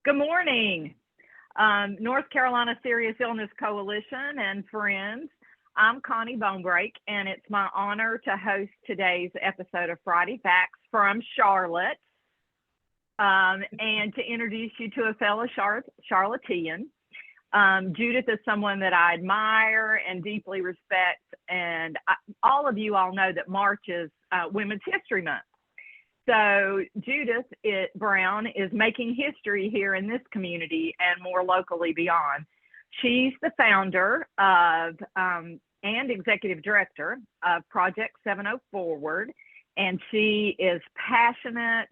Good morning, North Carolina Serious Illness Coalition and friends. I'm Connie Bonebreak, and it's my honor to host today's episode of Friday Facts from Charlotte, and to introduce you to a fellow Charlottean. Judith is someone that I admire and deeply respect, and all of you all know that March is Women's History Month. So Judith Brown is making history here in this community and more locally beyond. She's the founder of and executive director of Project 70 Forward, and she is passionate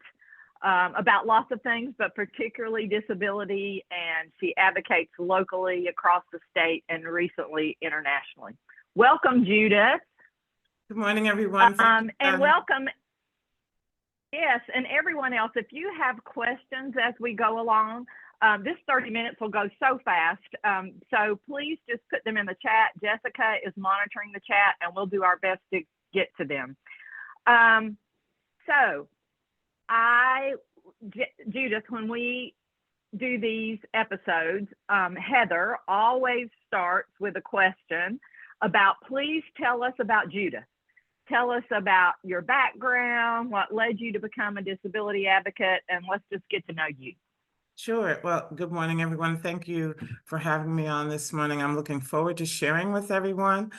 about lots of things, but particularly disability, and she advocates locally across the state and recently internationally. Welcome, Judith. Good morning, everyone. And welcome. Yes, and everyone else, if you have questions as we go along, this 30 minutes will go so fast. So please just put them in the chat. Jessica is monitoring the chat, and we'll do our best to get to them. Judith, when we do these episodes, Heather always starts with a question about, please tell us about Judith. Tell us about your background, what led you to become a disability advocate, and let's just get to know you. Sure. Well, good morning, everyone. Thank you for having me on this morning. I'm looking forward to sharing with everyone.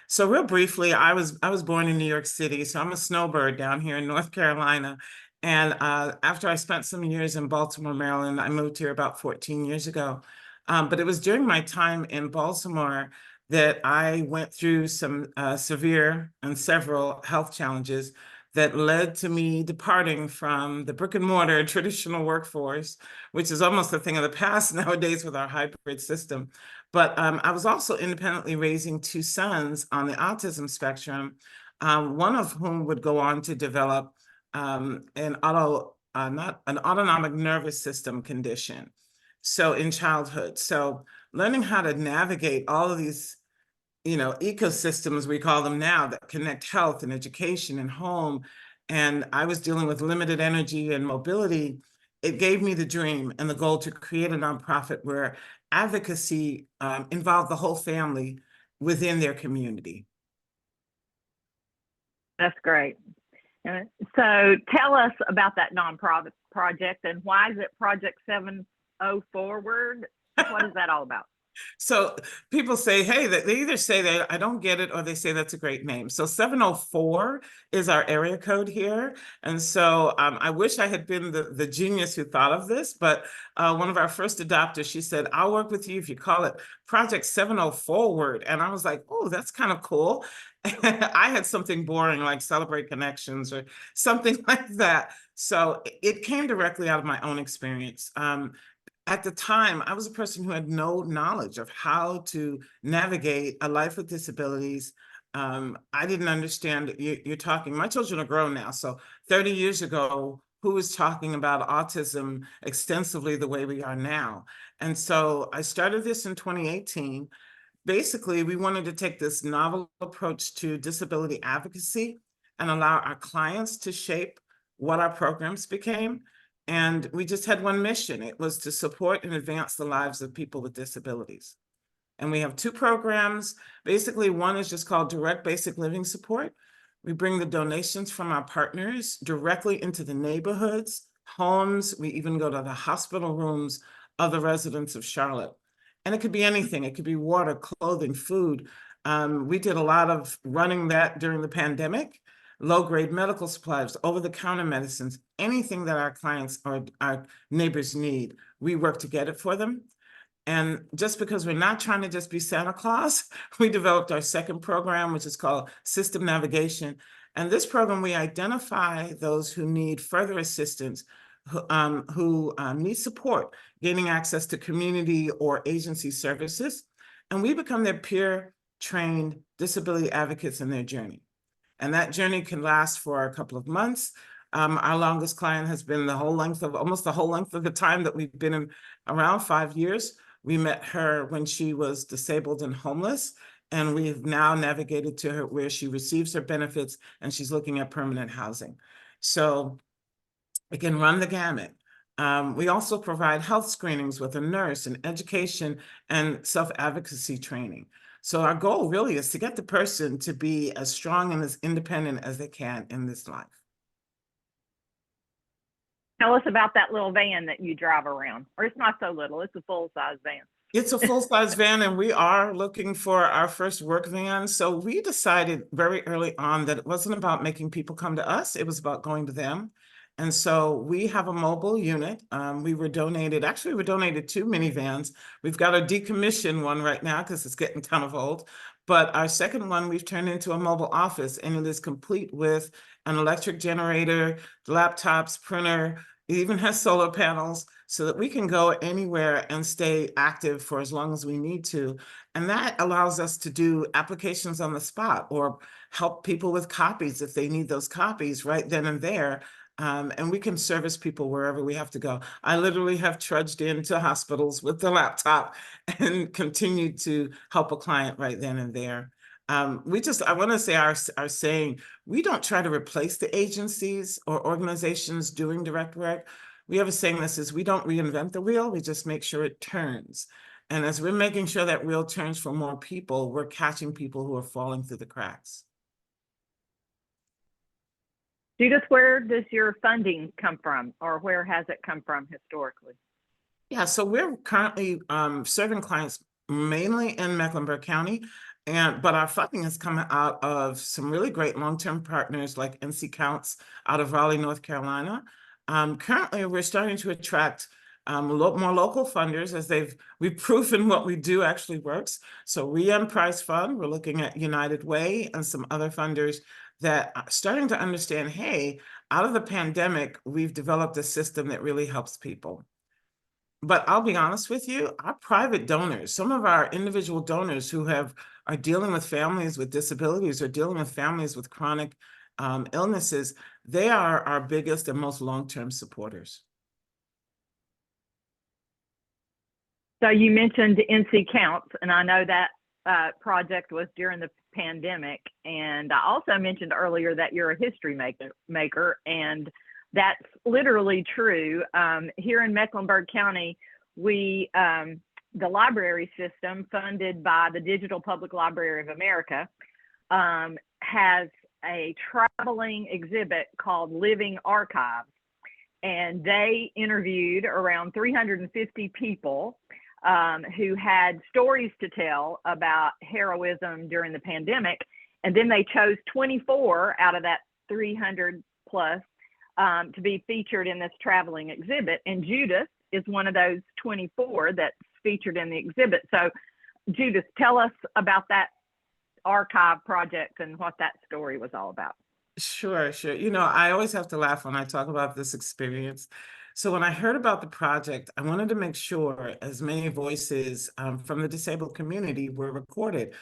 So real briefly, I was born in New York City, so I'm a snowbird down here in North Carolina. And after I spent some years in Baltimore, Maryland, I moved here about 14 years ago. But it was during my time in Baltimore that I went through some severe and several health challenges that led to me departing from the brick and mortar traditional workforce, which is almost a thing of the past nowadays with our hybrid system. But I was also independently raising two sons on the autism spectrum, one of whom would go on to develop an autonomic nervous system condition. So in childhood, so learning how to navigate all of these ecosystems, we call them now, that connect health and education and home. And I was dealing with limited energy and mobility. It gave me the dream and the goal to create a nonprofit where advocacy involved the whole family within their community. That's great. So tell us about that nonprofit project, and why is it Project 70 Forward? What is that all about? So people say, hey, they either say that I don't get it, or they say that's a great name. So 704 is our area code here. And so I wish I had been the genius who thought of this, but one of our first adopters, she said, I'll work with you if you call it Project 70 Forward. And I was like, oh, that's kind of cool. I had something boring like Celebrate Connections or something like that. So it came directly out of my own experience. At the time, I was a person who had no knowledge of how to navigate a life with disabilities. I didn't understand, you're talking, my children are grown now, so 30 years ago, who was talking about autism extensively the way we are now? And so I started this in 2018. Basically, we wanted to take this novel approach to disability advocacy and allow our clients to shape what our programs became. And we just had one mission. It was to support and advance the lives of people with disabilities. And we have two programs. Basically, one is just called Direct Basic Living Support. We bring the donations from our partners directly into the neighborhoods, homes. We even go to the hospital rooms of the residents of Charlotte. And it could be anything. It could be water, clothing, food. We did a lot of running that during the pandemic. Low-grade medical supplies, over-the-counter medicines, anything that our clients or our neighbors need, we work to get it for them. And just because we're not trying to just be Santa Claus, we developed our second program, which is called System Navigation. And this program, we identify those who need further assistance, who need support, gaining access to community or agency services. And we become their peer-trained disability advocates in their journey. And that journey can last for a couple of months. Our longest client has been almost the whole length of the time that we've been in, around 5 years. We met her when she was disabled and homeless, and we've now navigated to her where she receives her benefits and she's looking at permanent housing. So it can run the gamut. We also provide health screenings with a nurse and education and self-advocacy training. So our goal really is to get the person to be as strong and as independent as they can in this life. Tell us about that little van that you drive around, or it's not so little, it's a full-size van. It's a full-size van, and we are looking for our first work van. So we decided very early on that it wasn't about making people come to us, it was about going to them. And so we have a mobile unit. We were donated two minivans. We've got a decommissioned one right now because it's getting kind of old. But our second one, we've turned into a mobile office, and it is complete with an electric generator, laptops, printer. It even has solar panels so that we can go anywhere and stay active for as long as we need to. And that allows us to do applications on the spot or help people with copies if they need those copies right then and there. And we can service people wherever we have to go. I literally have trudged into hospitals with the laptop and continued to help a client right then and there. I want to say our saying, we don't try to replace the agencies or organizations doing direct work. We have a saying that says, we don't reinvent the wheel, we just make sure it turns. And as we're making sure that wheel turns for more people, we're catching people who are falling through the cracks. Judith, where does your funding come from, or where has it come from historically? Yeah, so we're currently serving clients mainly in Mecklenburg County, but our funding is coming out of some really great long-term partners like NC Counts out of Raleigh, North Carolina. Currently, we're starting to attract more local funders as we've proven what we do actually works. So Re-Emprise Fund, we're looking at United Way and some other funders that are starting to understand, hey, out of the pandemic, we've developed a system that really helps people. But I'll be honest with you, our private donors, some of our individual donors who are dealing with families with disabilities or dealing with families with chronic illnesses, they are our biggest and most long-term supporters. So you mentioned NC Counts, and I know that project was during the pandemic. And I also mentioned earlier that you're a history maker, and that's literally true. Here in Mecklenburg County, the library system funded by the Digital Public Library of America has a traveling exhibit called Living Archives. And they interviewed around 350 people who had stories to tell about heroism during the pandemic. And then they chose 24 out of that 300 plus to be featured in this traveling exhibit. And Judith is one of those 24 that's featured in the exhibit. So Judith, tell us about that archive project and what that story was all about. Sure. You know, I always have to laugh when I talk about this experience. So when I heard about the project, I wanted to make sure as many voices from the disabled community were recorded.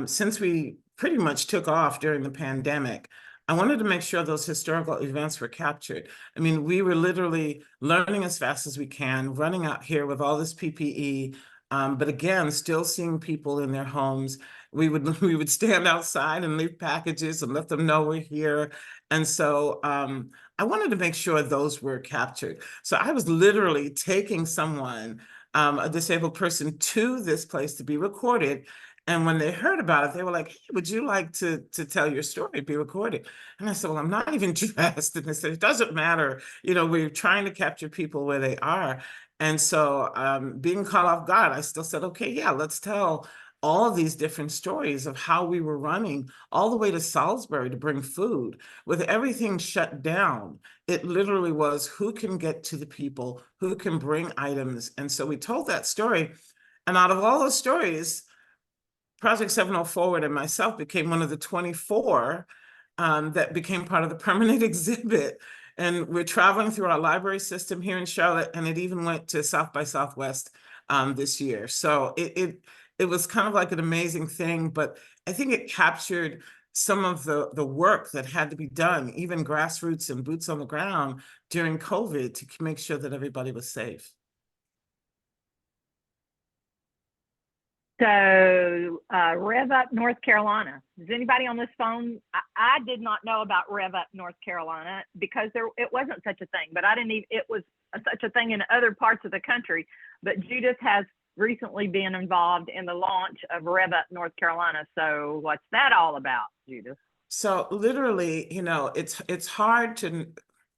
Since we pretty much took off during the pandemic, I wanted to make sure those historical events were captured. I mean, we were literally learning as fast as we can, running out here with all this PPE, but again, still seeing people in their homes. We would stand outside and leave packages and let them know we're here. And so I wanted to make sure those were captured. So I was literally taking someone, a disabled person, to this place to be recorded. And when they heard about it, they were like, hey, would you like to tell your story, be recorded? And I said, well, I'm not even dressed. And they said, it doesn't matter. You know, we're trying to capture people where they are. And so being caught off guard, I still said, okay, yeah, let's tell all of these different stories of how we were running all the way to Salisbury to bring food. With everything shut down, it literally was who can get to the people, who can bring items. And so we told that story. And out of all those stories, Project 704 Forward and myself became one of the 24 that became part of the permanent exhibit. And we're traveling through our library system here in Charlotte, and it even went to South by Southwest this year. So it was kind of like an amazing thing, but I think it captured some of the work that had to be done, even grassroots and boots on the ground during COVID, to make sure that everybody was safe. So Rev Up North Carolina. Is anybody on this phone? I did not know about Rev Up North Carolina because it wasn't such a thing, but I didn't even, it was such a thing in other parts of the country, but Judith has recently been involved in the launch of Rev Up North Carolina. So what's that all about, Judith? So literally, it's hard to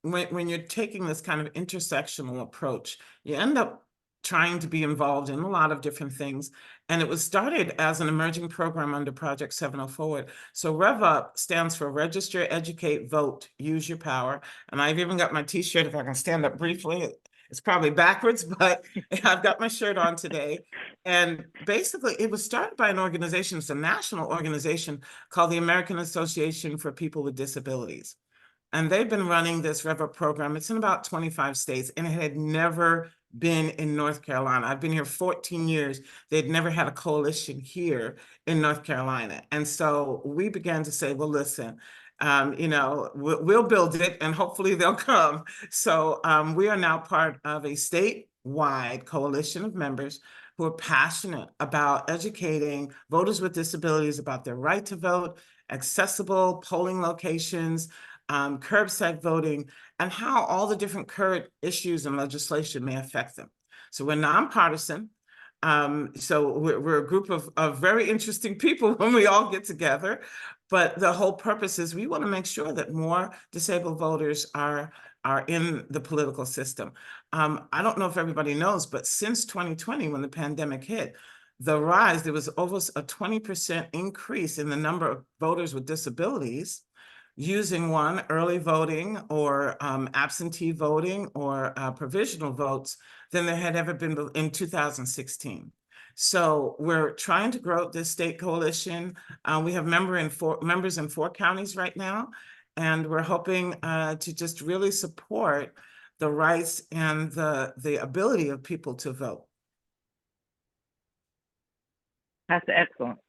when you're taking this kind of intersectional approach, you end up trying to be involved in a lot of different things. And it was started as an emerging program under Project 704 Forward. So Rev Up stands for Register, Educate, Vote, Use Your Power. And I've even got my t-shirt, if I can stand up briefly. It's probably backwards, but I've got my shirt on today. And basically, it was started by an organization, it's a national organization called the American Association for People with Disabilities. And they've been running this Rev Up program. It's in about 25 states, and it had never been in North Carolina. I've been here 14 years. They'd never had a coalition here in North Carolina. And so we began to say, well, listen, we'll build it and hopefully they'll come. So we are now part of a statewide coalition of members who are passionate about educating voters with disabilities about their right to vote, accessible polling locations, curbside voting, and how all the different current issues and legislation may affect them. So we're nonpartisan. So we're a group of very interesting people when we all get together. But the whole purpose is we want to make sure that more disabled voters are in the political system. I don't know if everybody knows, but since 2020, when the pandemic hit, there was almost a 20% increase in the number of voters with disabilities using early voting or absentee voting or provisional votes than there had ever been in 2016. So we're trying to grow this state coalition. We have members in 4 counties right now, and we're hoping to just really support the rights and the ability of people to vote. That's excellent.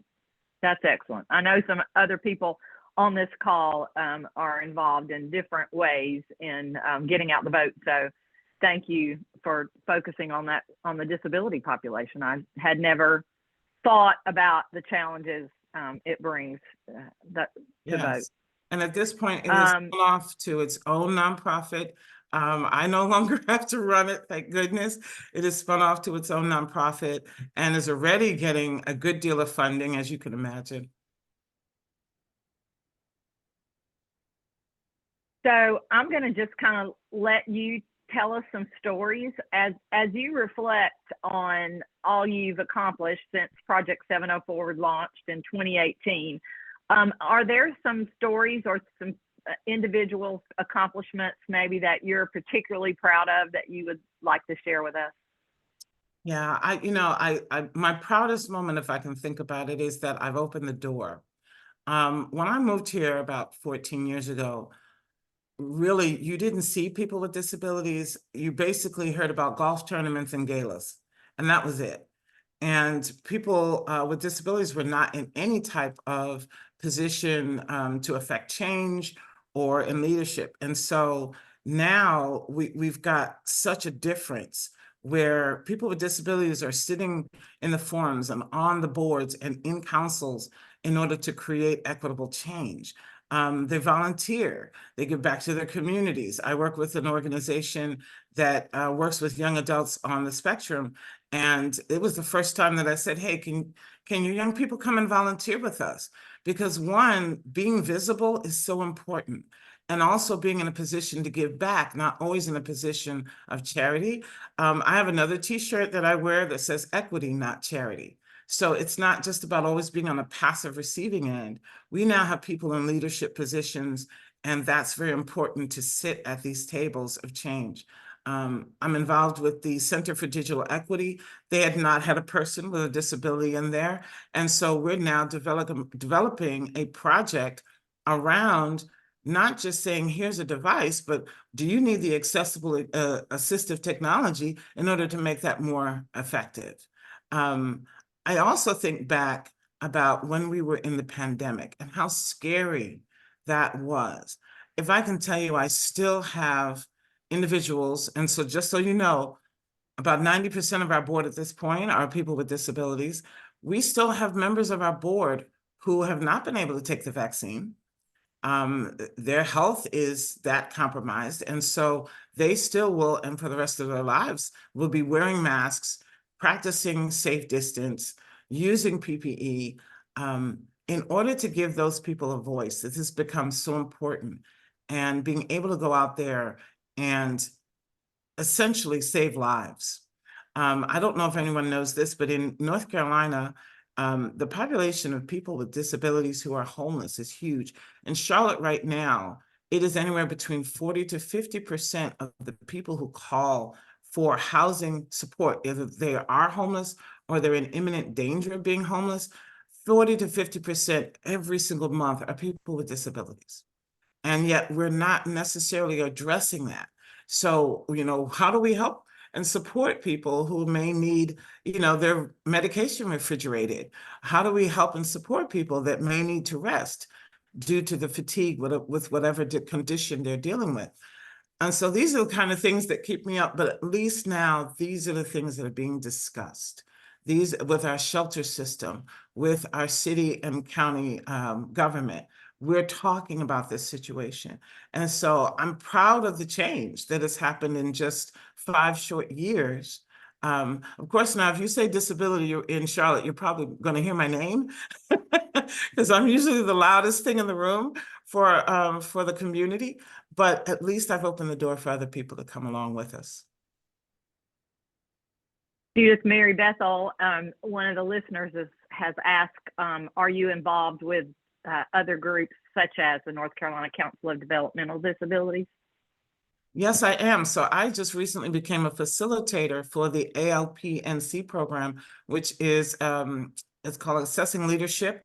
That's excellent. I know some other people on this call are involved in different ways in getting out the vote. So thank you for focusing on that, on the disability population. I had never thought about the challenges it brings to vote. And at this point, it has gone off to its own nonprofit. I no longer have to run it, thank goodness. It has spun off to its own nonprofit and is already getting a good deal of funding, as you can imagine. So I'm going to just kind of let you tell us some stories as you reflect on all you've accomplished since Project 704 Forward launched in 2018. Are there some stories or some individual accomplishments maybe that you're particularly proud of that you would like to share with us? Yeah, I my proudest moment, if I can think about it, is that I've opened the door. When I moved here about 14 years ago, really, you didn't see people with disabilities. You basically heard about golf tournaments and galas, and that was it. And people with disabilities were not in any type of position to affect change or in leadership. And so now we've got such a difference where people with disabilities are sitting in the forums and on the boards and in councils in order to create equitable change. They volunteer, they give back to their communities. I work with an organization that works with young adults on the spectrum. And it was the first time that I said, hey, can you young people come and volunteer with us? Because one, being visible is so important. And also being in a position to give back, not always in a position of charity. I have another t-shirt that I wear that says equity, not charity. So it's not just about always being on a passive receiving end. We now have people in leadership positions, and that's very important to sit at these tables of change. I'm involved with the Center for Digital Equity. They had not had a person with a disability in there. And so we're now developing a project around not just saying, here's a device, but do you need the accessible assistive technology in order to make that more effective? I also think back about when we were in the pandemic and how scary that was. If I can tell you, I still have individuals, and so just so you know, about 90% of our board at this point are people with disabilities. We still have members of our board who have not been able to take the vaccine. their health is that compromised. And so they still will, and for the rest of their lives, will be wearing masks, practicing safe distance, using PPE, in order to give those people a voice. This has become so important. And being able to go out there and essentially save lives. I don't know if anyone knows this, but in North Carolina, the population of people with disabilities who are homeless is huge. In Charlotte right now, it is anywhere between 40 to 50% of the people who call for housing support, either they are homeless or they're in imminent danger of being homeless. 40 to 50% every single month are people with disabilities. And yet we're not necessarily addressing that. So, how do we help and support people who may need, their medication refrigerated? How do we help and support people that may need to rest due to the fatigue with whatever condition they're dealing with? And so these are the kind of things that keep me up, but at least now these are the things that are being discussed. These with our shelter system, with our city and county government, we're talking about this situation. And so I'm proud of the change that has happened in just 5 short years. Of course, now, if you say disability in Charlotte, you're probably going to hear my name because I'm usually the loudest thing in the room for the community. But at least I've opened the door for other people to come along with us. Judith, Mary Bethel, one of the listeners has asked, are you involved with other groups such as the North Carolina Council of Developmental Disabilities? Yes, I am. So I just recently became a facilitator for the ALPNC program, which is it's called Assessing Leadership.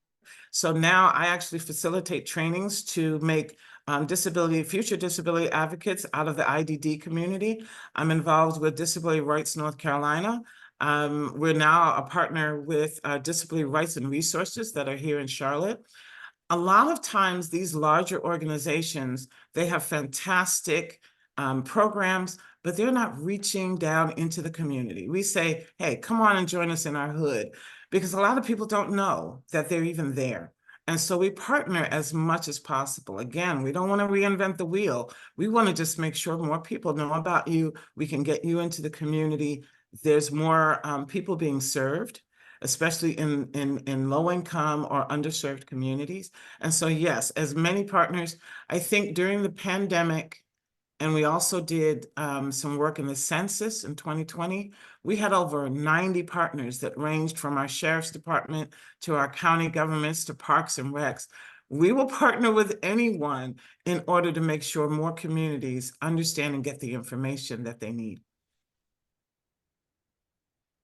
So now I actually facilitate trainings to make future disability advocates out of the IDD community. I'm involved with Disability Rights North Carolina. We're now a partner with Disability Rights and Resources that are here in Charlotte. A lot of times these larger organizations, they have fantastic programs, but they're not reaching down into the community. We say, hey, come on and join us in our hood, because a lot of people don't know that they're even there. And so we partner as much as possible. Again, we don't want to reinvent the wheel. We want to just make sure more people know about you. We can get you into the community. There's more people being served, especially in low income or underserved communities. And so, yes, as many partners, I think during the pandemic, and we also did some work in the census in 2020. We had over 90 partners that ranged from our sheriff's department to our county governments to parks and recs. We will partner with anyone in order to make sure more communities understand and get the information that they need.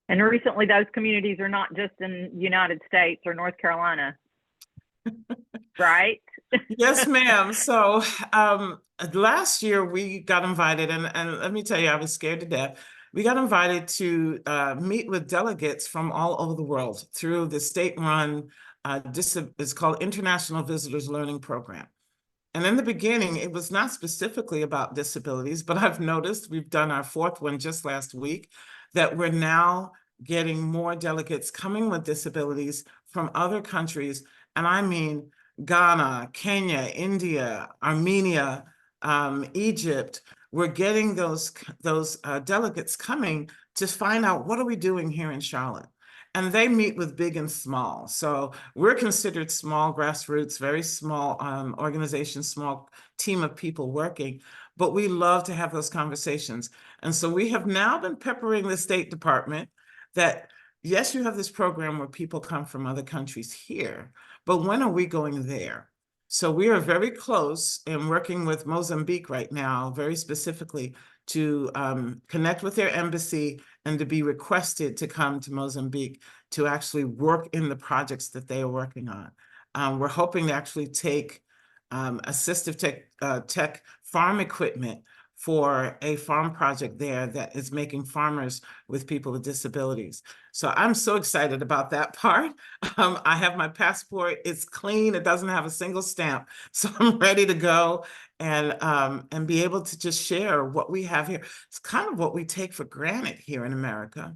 And recently, those communities are not just in the United States or North Carolina, right? Yes, ma'am. So last year we got invited, and let me tell you, I was scared to death. We got invited to meet with delegates from all over the world through the state-run, it's called International Visitors Learning Program. And in the beginning, it was not specifically about disabilities, but I've noticed, we've done our 4th one just last week, that we're now getting more delegates coming with disabilities from other countries. And I mean, Ghana, Kenya, India, Armenia, Egypt. We're getting those delegates coming to find out, what are we doing here in Charlotte? And they meet with big and small. So we're considered small grassroots, very small organization, small team of people working, but we love to have those conversations. And so we have now been peppering the State Department that, yes, you have this program where people come from other countries here, but when are we going there? So we are very close and working with Mozambique right now, very specifically, to connect with their embassy and to be requested to come to Mozambique to actually work in the projects that they are working on. We're hoping to actually take assistive tech farm equipment for a farm project there that is making farmers with people with disabilities. So I'm so excited about that part. I have my passport, it's clean, it doesn't have a single stamp. So I'm ready to go and be able to just share what we have here. It's kind of what we take for granted here in America.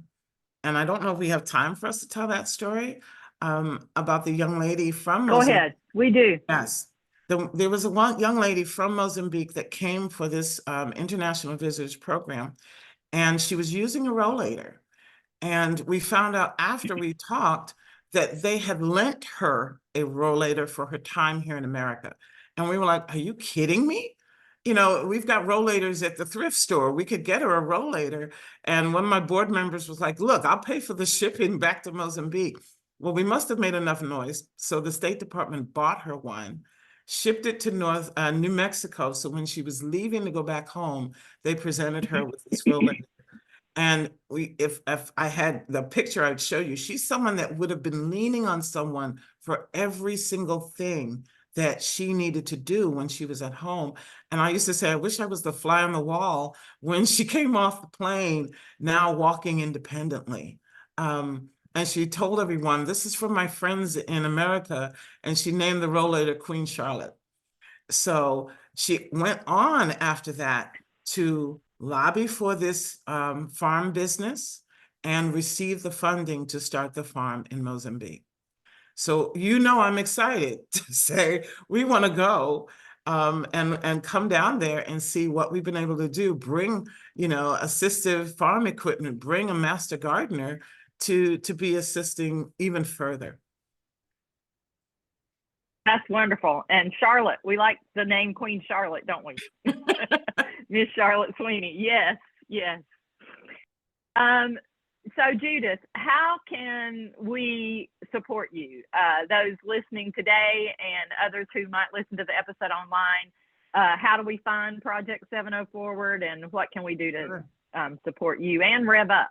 And I don't know if we have time for us to tell that story about the young lady from Go Mozambique. ahead, we do. Yes. There was a young lady from Mozambique that came for this international visitors program, and she was using a rollator. And we found out after we talked that they had lent her a rollator for her time here in America. And we were like, are you kidding me? You know, we've got rollators at the thrift store. We could get her a rollator. And one of my board members was like, look, I'll pay for the shipping back to Mozambique. Well, we must have made enough noise. So the State Department bought her one, shipped it to New Mexico. So when she was leaving to go back home, they presented her with this rollator. And if I had the picture, I'd show you, she's someone that would have been leaning on someone for every single thing that she needed to do when she was at home. And I used to say, I wish I was the fly on the wall when she came off the plane, now walking independently. And she told everyone, this is from my friends in America. And she named the rollator Queen Charlotte. So she went on after that to lobby for this farm business and receive the funding to start the farm in Mozambique. So, you know, I'm excited to say we want to go and come down there and see what we've been able to do. Bring, you know, assistive farm equipment, bring a master gardener to be assisting even further. That's wonderful. And Charlotte, we like the name Queen Charlotte, don't we? Miss Charlotte Sweeney. Yes, yes. So Judith, how can we support you? Those listening today and others who might listen to the episode online, how do we find Project 7 Forward, and what can we do to support you and Rev Up?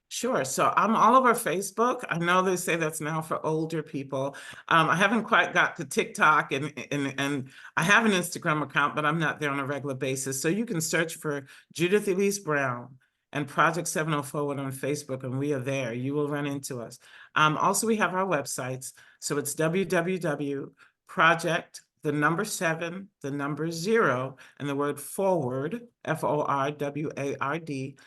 Sure. So I'm all over Facebook. I know they say that's now for older people. I haven't quite got to TikTok and I have an Instagram account, but I'm not there on a regular basis. So you can search for Judith Elise Brown and Project 7 Forward on Facebook, and we are there. You will run into us. Also, we have our websites. So it's www.project, the number 7, the number 0, and the word forward, FORWARD.org.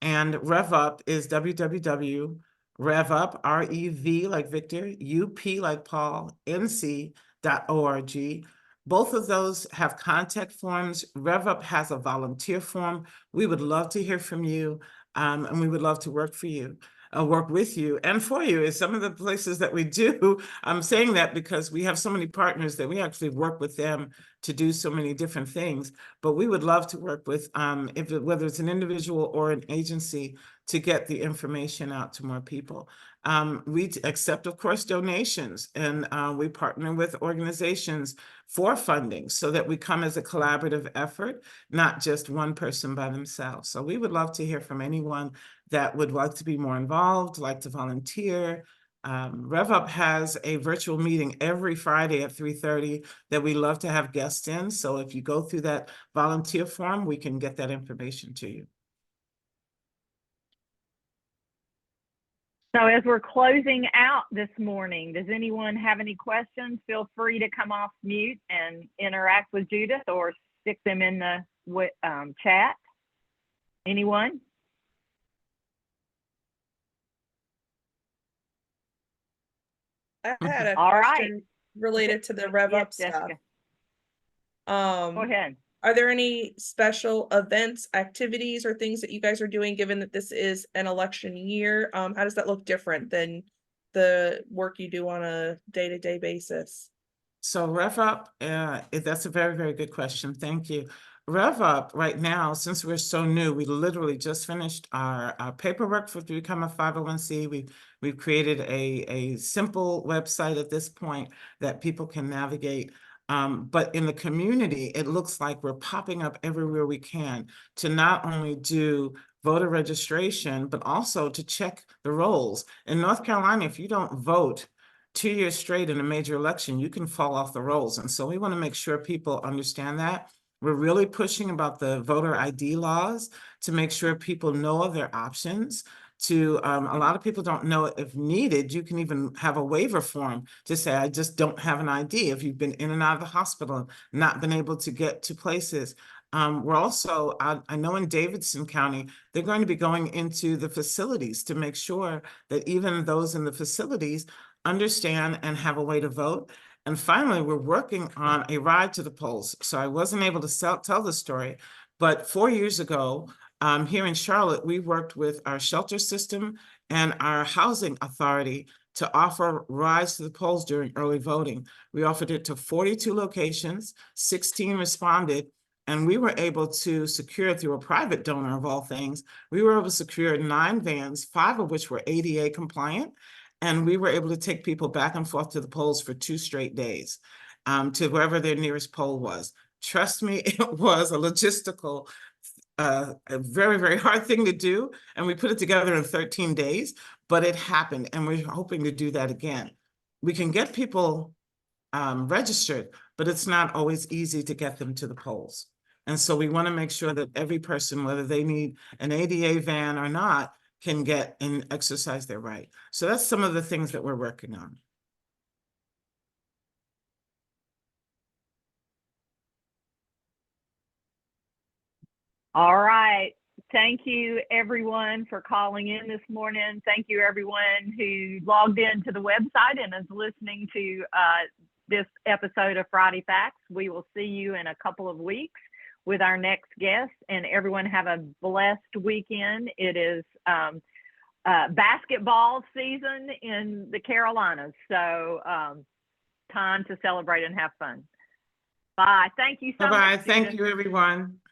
And RevUp is www.revup, R-E-V like Victor, U-P like Paul, NC.org. Both of those have contact forms. RevUp has a volunteer form. We would love to hear from you, and we would love to work for you. Work with you and for you is some of the places that we do. I'm saying that because we have so many partners that we actually work with them to do so many different things. But we would love to work with, whether it's an individual or an agency, to get the information out to more people. We accept, of course, donations, and we partner with organizations for funding so that we come as a collaborative effort, not just one person by themselves. So we would love to hear from anyone that would like to be more involved, like to volunteer. RevUp has a virtual meeting every Friday at 3:30 that we love to have guests in. So if you go through that volunteer form, we can get that information to you. So as we're closing out this morning, does anyone have any questions? Feel free to come off mute and interact with Judith or stick them in the chat. Anyone? I had a question related to the Rev Up stuff. Jessica. Go ahead. Are there any special events, activities, or things that you guys are doing, given that this is an election year? How does that look different than the work you do on a day-to-day basis? So Rev Up, that's a very, very good question. Thank you. Rev Up right now, since we're so new, we literally just finished our paperwork to become a 501c. We've created a simple website at this point that people can navigate. But in the community, it looks like we're popping up everywhere we can to not only do voter registration, but also to check the rolls. In North Carolina, if you don't vote 2 years straight in a major election, you can fall off the rolls. And so we want to make sure people understand that. We're really pushing about the voter ID laws to make sure people know of their options. A lot of people don't know if needed, you can even have a waiver form to say, I just don't have an ID if you've been in and out of the hospital, not been able to get to places. We're also, I know in Davidson County, they're going to be going into the facilities to make sure that even those in the facilities understand and have a way to vote. And finally, we're working on a ride to the polls. So I wasn't able to tell the story, but 4 years ago, here in Charlotte, we worked with our shelter system and our housing authority to offer rides to the polls during early voting. We offered it to 42 locations, 16 responded, and we were able to secure, through a private donor of all things, we were able to secure 9 vans, 5 of which were ADA compliant, and we were able to take people back and forth to the polls for 2 straight days, to wherever their nearest poll was. Trust me, it was a logistical, a very, very hard thing to do, and we put it together in 13 days, but it happened, and we're hoping to do that again. We can get people registered, but it's not always easy to get them to the polls. And so we want to make sure that every person, whether they need an ADA van or not, can get and exercise their right. So that's some of the things that we're working on. All right. Thank you, everyone, for calling in this morning. Thank you, everyone who logged into the website and is listening to this episode of Friday Facts. We will see you in a couple of weeks with our next guest, and everyone have a blessed weekend. It is basketball season in the Carolinas, so time to celebrate and have fun. Bye. Thank you so much. Bye-bye. Thank you, everyone.